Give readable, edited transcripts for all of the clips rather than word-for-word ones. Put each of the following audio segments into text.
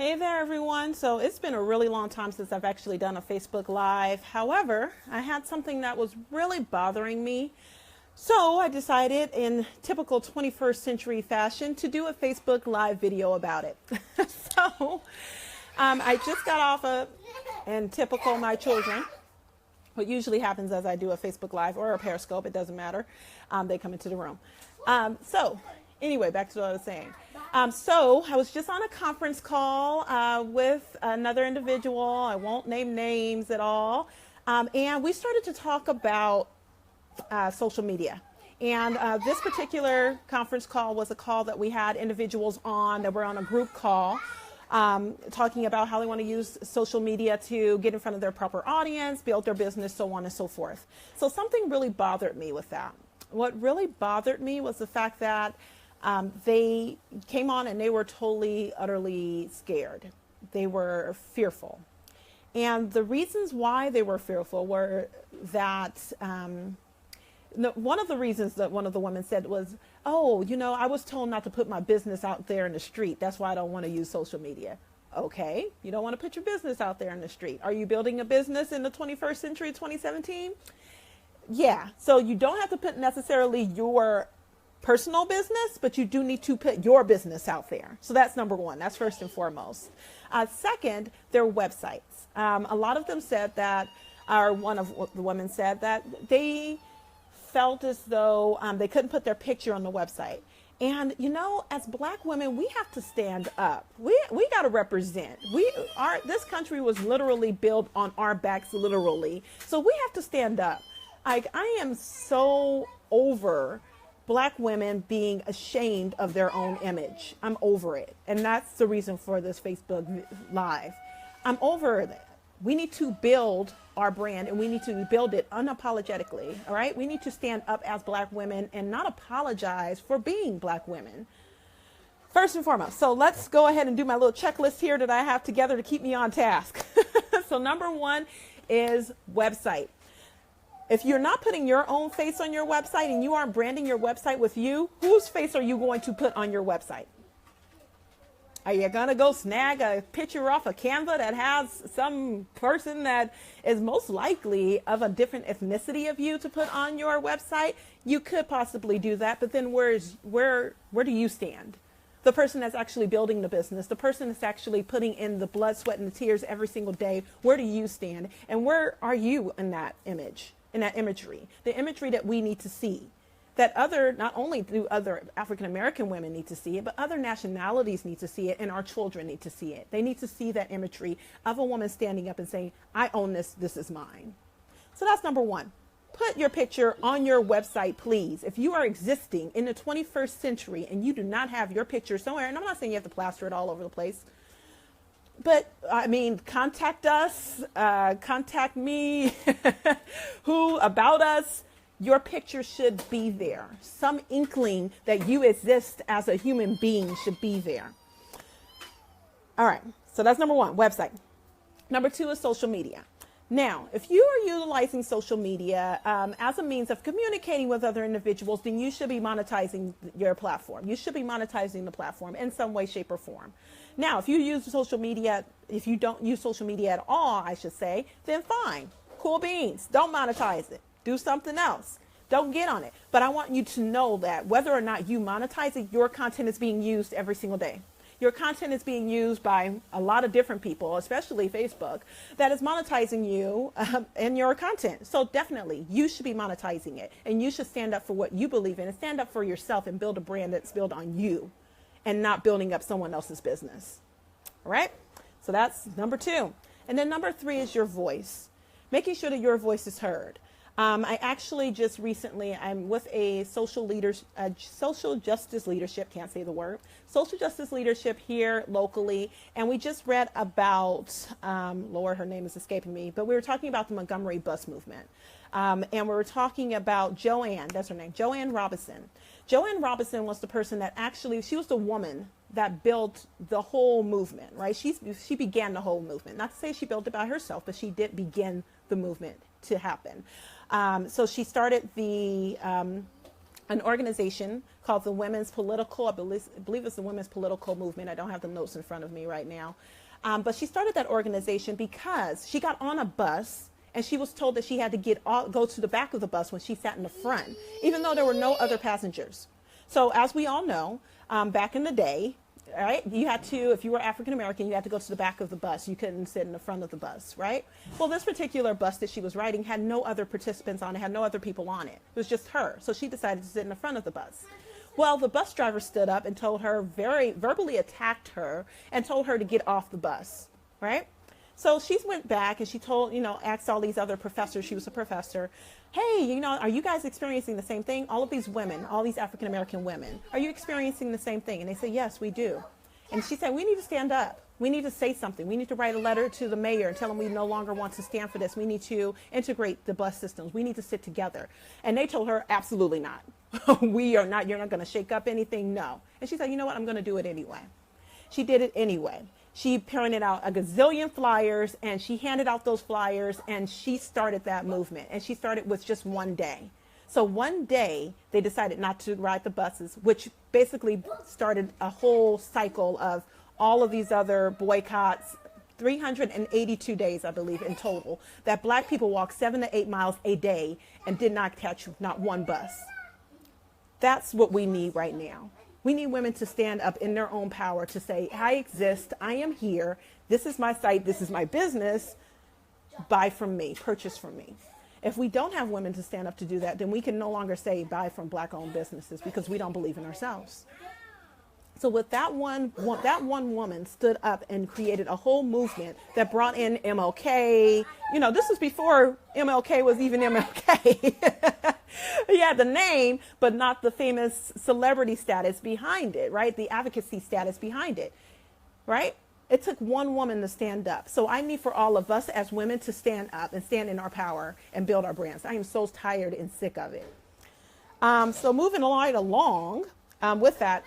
Hey there, everyone. So it's been a really long time since I've actually done a Facebook Live. However, I had something that was really bothering me. So I decided, in typical 21st century fashion, to do a Facebook Live video about it. so I just got off and typical my children, what usually happens as I do a Facebook Live or a Periscope, it doesn't matter. They come into the room. Anyway, back to what I was saying. So I was just on a conference call with another individual. I won't name names at all. And we started to talk about social media. And this particular conference call was a call that we had individuals on that were on a group call talking about how they want to use social media to get in front of their proper audience, build their business, so on and so forth. So something really bothered me with that. What really bothered me was the fact that they came on and they were totally, utterly scared. They were fearful. And the reasons why they were fearful were that one of the reasons that one of the women said was, oh, I was told not to put my business out there in the street. That's why I don't want to use social media. Okay, you don't want to put your business out there in the street. Are you building a business in the 21st century, 2017? Yeah, so you don't have to put necessarily your personal business, but you do need to put your business out there. So that's number one. That's first and foremost. Second, their websites. A lot of them said that, or one of the women said that they felt as though they couldn't put their picture on the website. And as Black women, we have to stand up. We got to represent. This country was literally built on our backs, literally. So we have to stand up. I am so over Black women being ashamed of their own image. I'm over it. And that's the reason for this Facebook Live. I'm over that. We need to build our brand and we need to build it unapologetically. All right. We need to stand up as Black women and not apologize for being Black women. First and foremost. So let's go ahead and do my little checklist here that I have together to keep me on task. So number one is website. If you're not putting your own face on your website and you aren't branding your website with you, whose face are you going to put on your website? Are you going to go snag a picture off of Canva that has some person that is most likely of a different ethnicity of you to put on your website? You could possibly do that, but then where do you stand? The person that's actually building the business, the person that's actually putting in the blood, sweat, and the tears every single day, where do you stand? And where are you in that image? In that imagery, the imagery that we need to see, that not only do other African American women need to see it, but other nationalities need to see it, and our children need to see it. They need to see that imagery of a woman standing up and saying, I own this, this is mine. So that's number one. Put your picture on your website, please. If you are existing in the 21st century and you do not have your picture somewhere, and I'm not saying you have to plaster it all over the place, but contact us, contact me, about us. Your picture should be there. Some inkling that you exist as a human being should be there. All right. So that's number one, website. Number two is social media. Now, if you are utilizing social media as a means of communicating with other individuals, then you should be monetizing your platform. You should be monetizing the platform in some way, shape, or form. Now, if you don't use social media at all, I should say, then fine. Cool beans. Don't monetize it. Do something else. Don't get on it. But I want you to know that whether or not you monetize it, your content is being used every single day. Your content is being used by a lot of different people, especially Facebook, that is monetizing you and your content. So definitely, you should be monetizing it. And you should stand up for what you believe in and stand up for yourself and build a brand that's built on you and not building up someone else's business. All right? So that's number two. And then number three is your voice. Making sure that your voice is heard. I actually just recently, I'm with a social justice leadership, can't say the word, social justice leadership here locally. And we just read about, Lord, her name is escaping me, but we were talking about the Montgomery bus movement. And we were talking about Joanne, that's her name, Joanne Robinson. Joanne Robinson was the person that she was the woman that built the whole movement, right? She began the whole movement. Not to say she built it by herself, but she did begin the movement to happen. So she started the an organization called the Women's Political, I believe it's the Women's Political Movement. I don't have the notes in front of me right now. But she started that organization because she got on a bus and she was told that she had to go to the back of the bus when she sat in the front, even though there were no other passengers. So as we all know, back in the day, right, you had to, if you were African American, you had to go to the back of the bus. You couldn't sit in the front of the bus, right? Well, this particular bus that she was riding had no other participants on it, had no other people on it. It was just her. So she decided to sit in the front of the bus. Well, the bus driver stood up and told her, very verbally attacked her and told her to get off the bus, right? So she went back and she told, asked all these other professors, she was a professor, hey, are you guys experiencing the same thing? All of these women, all these African American women, are you experiencing the same thing? And they said, yes, we do. And she said, we need to stand up. We need to say something. We need to write a letter to the mayor and tell him we no longer want to stand for this. We need to integrate the bus systems. We need to sit together. And they told her, absolutely not. We are not, you're not going to shake up anything. No. And she said, you know what? I'm going to do it anyway. She did it anyway. She printed out a gazillion flyers and she handed out those flyers and she started that movement. And she started with just one day. So one day they decided not to ride the buses, which basically started a whole cycle of all of these other boycotts, 382 days, I believe, in total, that Black people walked 7 to 8 miles a day and did not catch not one bus. That's what we need right now. We need women to stand up in their own power to say, I exist, I am here, this is my site, this is my business, buy from me, purchase from me. If we don't have women to stand up to do that, then we can no longer say buy from Black-owned businesses because we don't believe in ourselves. So with that one woman stood up and created a whole movement that brought in MLK. This was before MLK was even MLK. He had the name, but not the famous celebrity status behind it, right? The advocacy status behind it, right? It took one woman to stand up. So I need for all of us as women to stand up and stand in our power and build our brands. I am so tired and sick of it. So moving right along with that,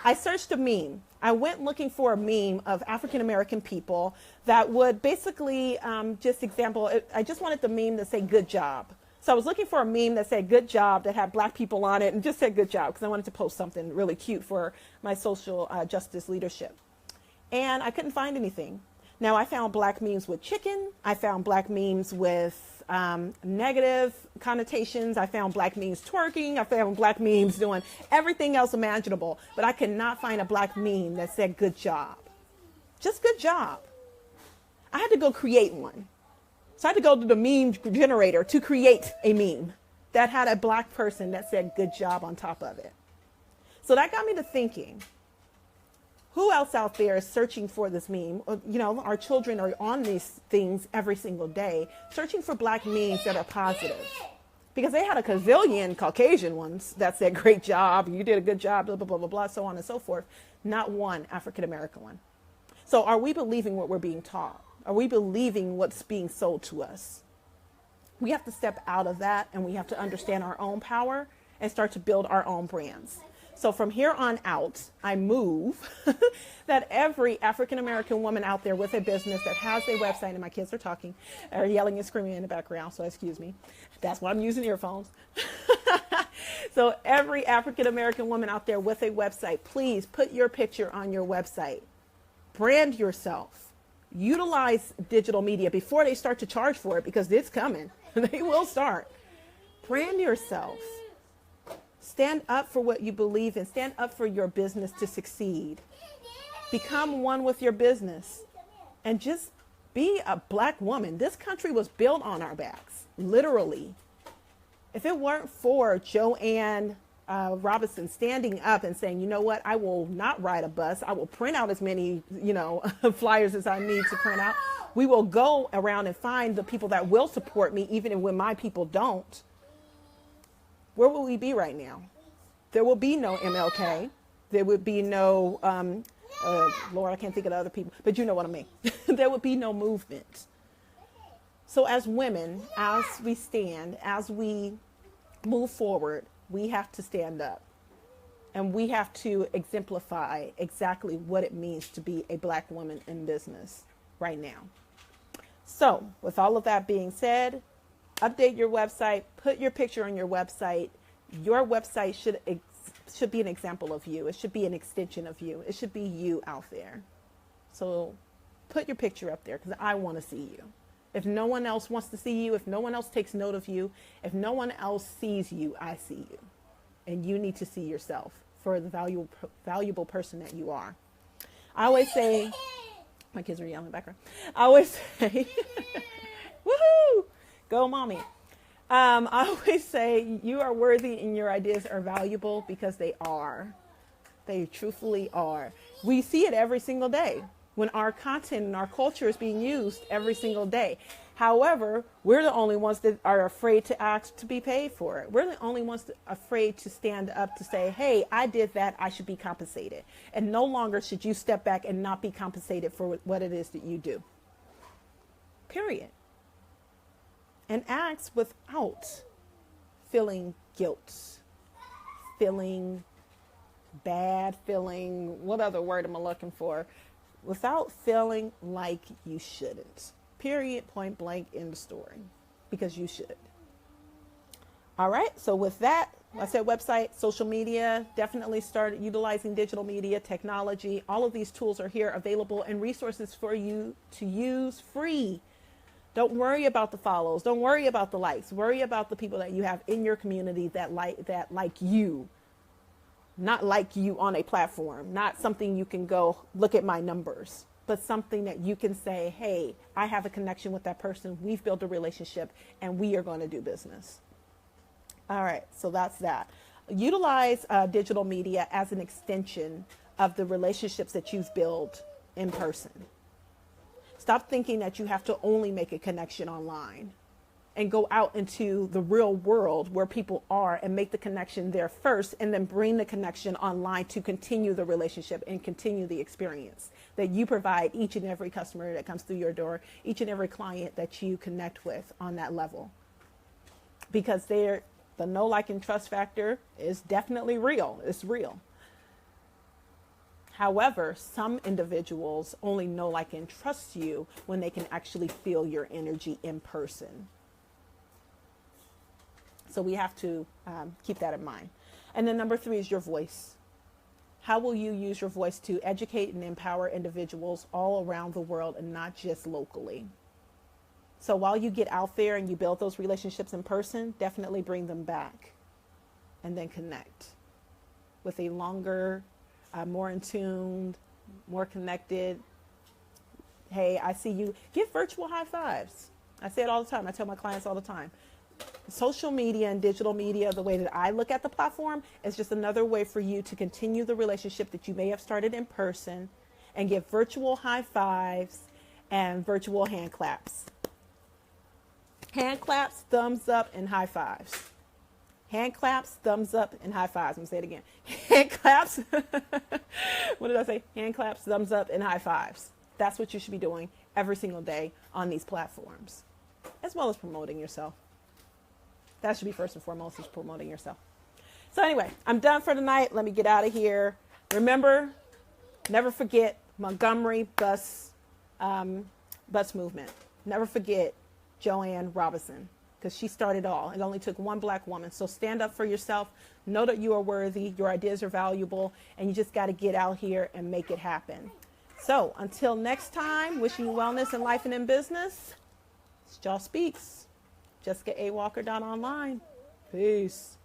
I searched a meme. I went looking for a meme of African American people that would basically just example, I just wanted the meme to say good job. So I was looking for a meme that said good job, that had Black people on it and just said good job because I wanted to post something really cute for my social justice leadership. And I couldn't find anything. Now I found Black memes with chicken. I found Black memes with negative connotations. I found Black memes twerking. I found Black memes doing everything else imaginable. But I could not find a Black meme that said good job. Just good job. I had to go create one. So I had to go to the meme generator to create a meme that had a Black person that said good job on top of it. So that got me to thinking, who else out there is searching for this meme? Our children are on these things every single day, searching for Black memes that are positive. Because they had a gazillion Caucasian ones that said, great job, you did a good job, blah, blah, blah, blah, blah, so on and so forth. Not one African American one. So are we believing what we're being taught? Are we believing what's being sold to us? We have to step out of that and we have to understand our own power and start to build our own brands. So from here on out, I move that every African American woman out there with a business that has a website, and my kids are talking, are yelling and screaming in the background, so excuse me. That's why I'm using earphones. So every African American woman out there with a website, please put your picture on your website. Brand yourself. Utilize digital media before they start to charge for it, because it's coming. They will start. Brand yourself. Stand up for what you believe in. Stand up for your business to succeed. Become one with your business. And just be a Black woman. This country was built on our backs, literally. If it weren't for Joanne Robinson standing up and saying, you know what, I will not ride a bus. I will print out as many, flyers as I need to print out. We will go around and find the people that will support me, even when my people don't. Where will we be right now? There will be no MLK. There would be no, Lord, I can't think of the other people, but you know what I mean. There would be no movement. So as women, as we stand, as we move forward, we have to stand up and we have to exemplify exactly what it means to be a Black woman in business right now. So with all of that being said, update your website, put your picture on your website, Your website should be an example of you. It should be an extension of you. It should be you out there. So put your picture up there because I want to see you. If no one else wants to see you, if no one else takes note of you, if no one else sees you, I see you. And you need to see yourself for the valuable person that you are. I always say, my kids are yelling in the background. I always say, woohoo, go mommy. I always say you are worthy and your ideas are valuable because they are. They truthfully are. We see it every single day when our content and our culture is being used every single day. However, we're the only ones that are afraid to ask to be paid for it. We're the only ones afraid to stand up to say, hey, I did that. I should be compensated. And no longer should you step back and not be compensated for what it is that you do. Period. And acts without feeling guilt, feeling bad, feeling, what other word am I looking for? Without feeling like you shouldn't. Period, point blank, end of story. Because you should. All right, so with that, I said website, social media, definitely start utilizing digital media, technology. All of these tools are here available and resources for you to use free. Don't worry about the follows. Don't worry about the likes. Worry about the people that you have in your community that like you. Not like you on a platform. Not something you can go look at my numbers. But something that you can say, hey, I have a connection with that person. We've built a relationship and we are going to do business. All right, so that's that. Utilize digital media as an extension of the relationships that you've built in person. Stop thinking that you have to only make a connection online and go out into the real world where people are and make the connection there first and then bring the connection online to continue the relationship and continue the experience that you provide each and every customer that comes through your door, each and every client that you connect with on that level. Because the know, like, and trust factor is definitely real. It's real. However, some individuals only know, like, and trust you when they can actually feel your energy in person. So we have to keep that in mind. And then number 3 is your voice. How will you use your voice to educate and empower individuals all around the world and not just locally? So while you get out there and you build those relationships in person, definitely bring them back and then connect with a longer, more in tune, more connected. Hey, I see you. Give virtual high fives. I say it all the time. I tell my clients all the time. Social media and digital media, the way that I look at the platform, is just another way for you to continue the relationship that you may have started in person and give virtual high fives and virtual hand claps. Hand claps, thumbs up, and high fives. Hand claps, thumbs up, and high fives. I'm going to say it again. Hand claps. What did I say? Hand claps, thumbs up, and high fives. That's what you should be doing every single day on these platforms, as well as promoting yourself. That should be first and foremost, is promoting yourself. So anyway, I'm done for tonight. Let me get out of here. Remember, never forget Montgomery bus movement. Never forget Joanne Robinson, because she started all. It only took one black woman. So stand up for yourself. Know that you are worthy. Your ideas are valuable. And you just got to get out here and make it happen. So until next time, wishing you wellness in life and in business. It's Jaw Speaks. JessicaAWalker.online. Peace.